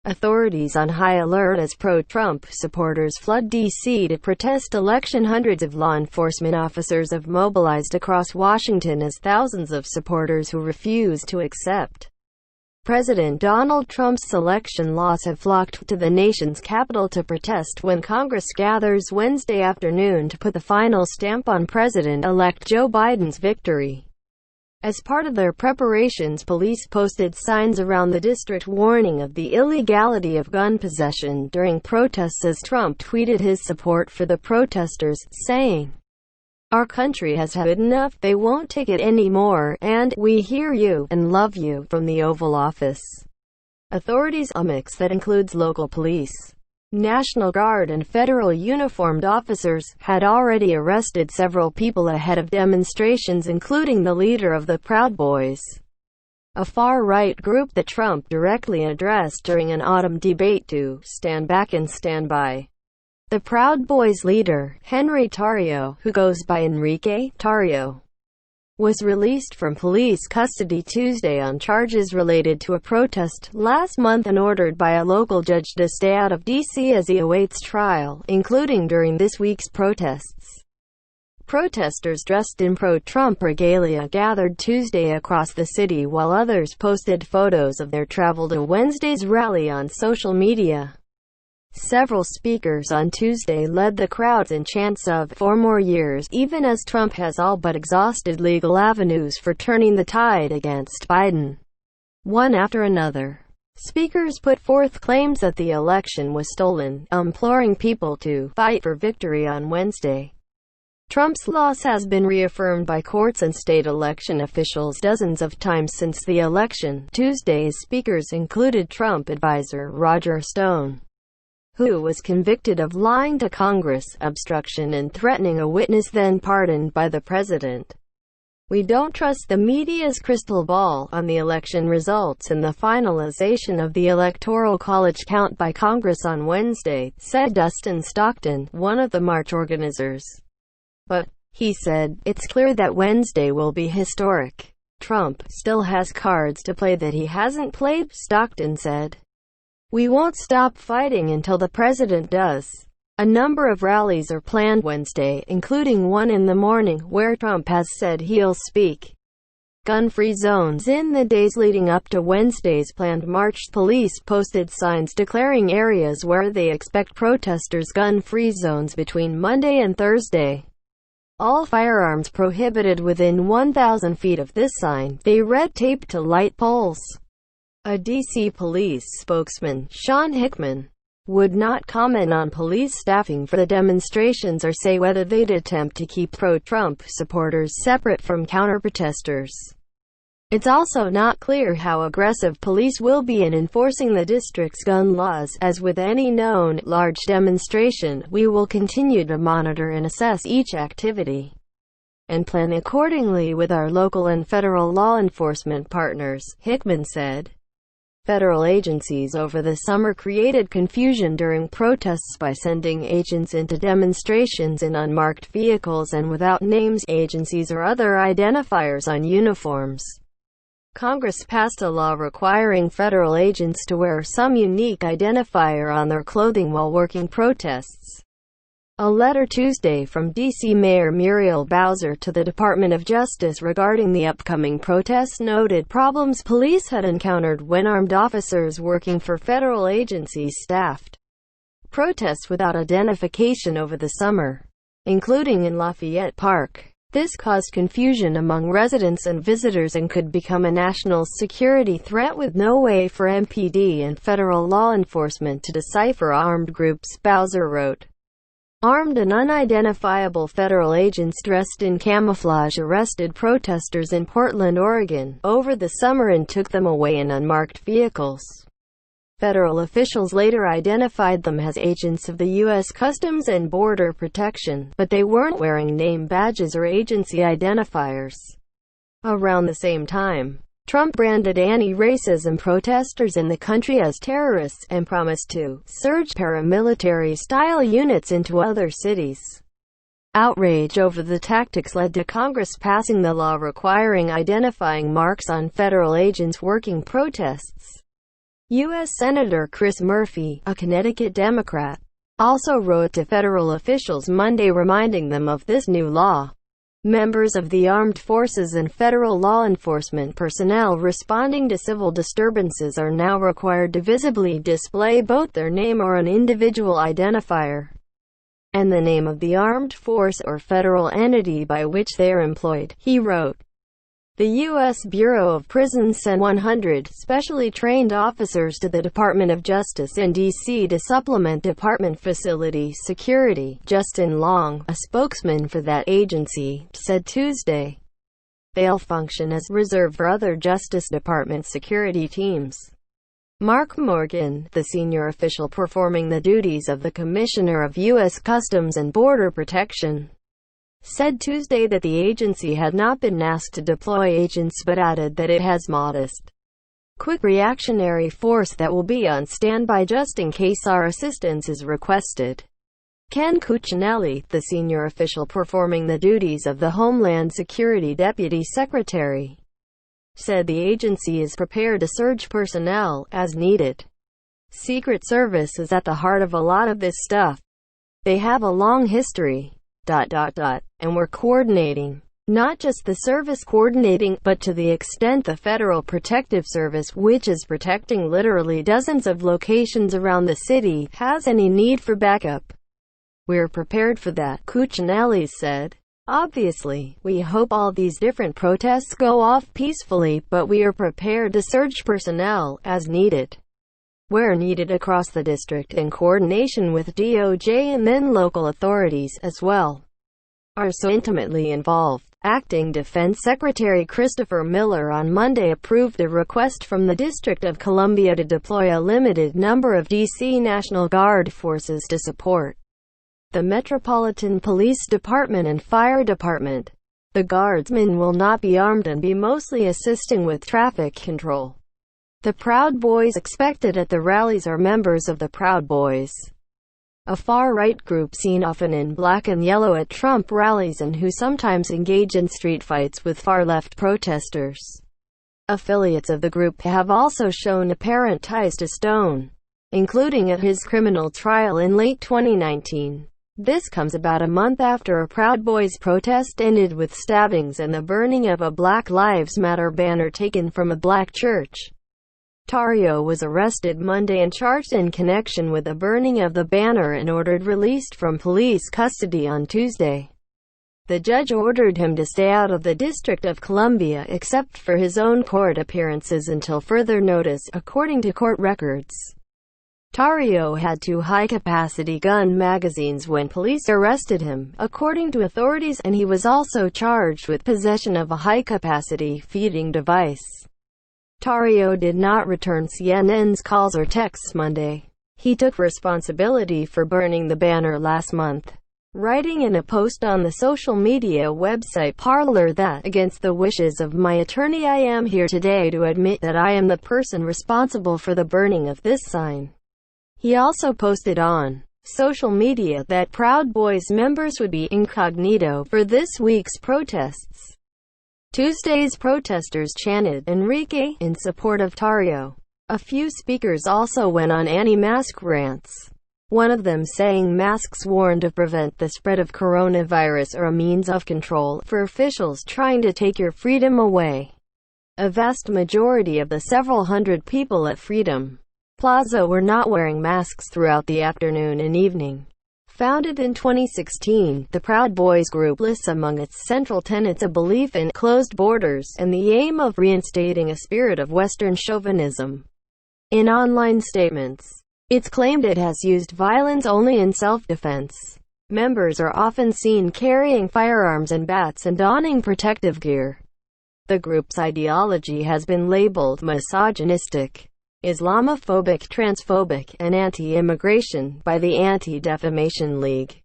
Authorities on high alert as pro-Trump supporters flood D.C. to protest election. Hundreds of law enforcement officers have mobilized across Washington as thousands of supporters who refuse to accept President Donald Trump's election loss have flocked to the nation's capital to protest when Congress gathers Wednesday afternoon to put the final stamp on President-elect Joe Biden's victory. As part of their preparations, police posted signs around the district warning of the illegality of gun possession during protests as Trump tweeted his support for the protesters, saying, "Our country has had enough, they won't take it anymore, and we hear you and love you," from the Oval Office. Authorities, a mix that includes local police, National Guard and federal uniformed officers, had already arrested several people ahead of demonstrations, including the leader of the Proud Boys, a far-right group that Trump directly addressed during an autumn debate to "stand back and stand by." The Proud Boys leader, Henry Tarrio, who goes by Enrique Tarrio, was released from police custody Tuesday on charges related to a protest last month and ordered by a local judge to stay out of D.C. as he awaits trial, including during this week's protests. Protesters dressed in pro-Trump regalia gathered Tuesday across the city while others posted photos of their travel to Wednesday's rally on social media. Several speakers on Tuesday led the crowds in chants of "4 more years," even as Trump has all but exhausted legal avenues for turning the tide against Biden. One after another, speakers put forth claims that the election was stolen, imploring people to fight for victory on Wednesday. Trump's loss has been reaffirmed by courts and state election officials dozens of times since the election. Tuesday's speakers included Trump advisor Roger Stone, who was convicted of lying to Congress, obstruction and threatening a witness then pardoned by the president. "We don't trust the media's crystal ball on the election results and the finalization of the Electoral College count by Congress on Wednesday," said Dustin Stockton, one of the march organizers. "But," he said, "it's clear that Wednesday will be historic. Trump still has cards to play that he hasn't played," Stockton said. "We won't stop fighting until the president does." A number of rallies are planned Wednesday, including one in the morning, where Trump has said he'll speak gun-free zones. In the days leading up to Wednesday's planned march, police posted signs declaring areas where they expect protesters gun-free zones between Monday and Thursday. "All firearms prohibited within 1,000 feet of this sign," they read taped to light poles. A D.C. police spokesman, Sean Hickman, would not comment on police staffing for the demonstrations or say whether they'd attempt to keep pro-Trump supporters separate from counter-protesters. It's also not clear how aggressive police will be in enforcing the district's gun laws. "As with any known, large demonstration, we will continue to monitor and assess each activity and plan accordingly with our local and federal law enforcement partners," Hickman said. Federal agencies over the summer created confusion during protests by sending agents into demonstrations in unmarked vehicles and without names, agencies or other identifiers on uniforms. Congress passed a law requiring federal agents to wear some unique identifier on their clothing while working protests. A letter Tuesday from D.C. Mayor Muriel Bowser to the Department of Justice regarding the upcoming protests noted problems police had encountered when armed officers working for federal agencies staffed protests without identification over the summer, including in Lafayette Park. This caused confusion among residents and visitors and could become a national security threat with no way for MPD and federal law enforcement to decipher armed groups, Bowser wrote. Armed and unidentifiable federal agents dressed in camouflage arrested protesters in Portland, Oregon, over the summer and took them away in unmarked vehicles. Federal officials later identified them as agents of the U.S. Customs and Border Protection, but they weren't wearing name badges or agency identifiers. Around the same time, Trump branded anti-racism protesters in the country as terrorists and promised to surge paramilitary-style units into other cities. Outrage over the tactics led to Congress passing the law requiring identifying marks on federal agents working protests. U.S. Senator Chris Murphy, a Connecticut Democrat, also wrote to federal officials Monday reminding them of this new law. Members of the armed forces and federal law enforcement personnel responding to civil disturbances are now required to visibly display both their name or an individual identifier and the name of the armed force or federal entity by which they are employed, he wrote. The U.S. Bureau of Prisons sent 100 specially trained officers to the Department of Justice in D.C. to supplement department facility security. Justin Long, a spokesman for that agency, said Tuesday. They'll function as reserve for other Justice Department security teams. Mark Morgan, the senior official performing the duties of the Commissioner of U.S. Customs and Border Protection, said Tuesday that the agency had not been asked to deploy agents but added that it has modest, quick reactionary force that will be on standby just in case our assistance is requested. Ken Cuccinelli, the senior official performing the duties of the Homeland Security Deputy Secretary, said the agency is prepared to surge personnel as needed. Secret Service is at the heart of a lot of this stuff. They have a long history. And we're coordinating. Not just the service coordinating, but to the extent the Federal Protective Service, which is protecting literally dozens of locations around the city, has any need for backup. We're prepared for that, Cuccinelli said. Obviously, we hope all these different protests go off peacefully, but we are prepared to surge personnel as needed, where needed across the district in coordination with DOJ and then local authorities as well are so intimately involved. Acting Defense Secretary Christopher Miller on Monday approved a request from the District of Columbia to deploy a limited number of D.C. National Guard forces to support the Metropolitan Police Department and Fire Department. The Guardsmen will not be armed and be mostly assisting with traffic control. The Proud Boys expected at the rallies are members of the Proud Boys, a far-right group seen often in black and yellow at Trump rallies and who sometimes engage in street fights with far-left protesters. Affiliates of the group have also shown apparent ties to Stone, including at his criminal trial in late 2019. This comes about a month after a Proud Boys protest ended with stabbings and the burning of a Black Lives Matter banner taken from a black church. Tarrio was arrested Monday and charged in connection with the burning of the banner and ordered released from police custody on Tuesday. The judge ordered him to stay out of the District of Columbia except for his own court appearances until further notice, according to court records. Tarrio had 2 high-capacity gun magazines when police arrested him, according to authorities, and he was also charged with possession of a high-capacity feeding device. Tarrio did not return CNN's calls or texts Monday. He took responsibility for burning the banner last month, writing in a post on the social media website Parler that, against the wishes of my attorney, I am here today to admit that I am the person responsible for the burning of this sign. He also posted on social media that Proud Boys members would be incognito for this week's protests. Tuesday's protesters chanted "Enrique" in support of Tarrio. A few speakers also went on anti-mask rants, one of them saying masks warn to prevent the spread of coronavirus or a means of control for officials trying to take your freedom away. A vast majority of the several hundred people at Freedom Plaza were not wearing masks throughout the afternoon and evening. Founded in 2016, the Proud Boys group lists among its central tenets a belief in closed borders and the aim of reinstating a spirit of Western chauvinism. In online statements, it's claimed it has used violence only in self-defense. Members are often seen carrying firearms and bats and donning protective gear. The group's ideology has been labeled misogynistic, Islamophobic, transphobic, and anti-immigration by the Anti-Defamation League.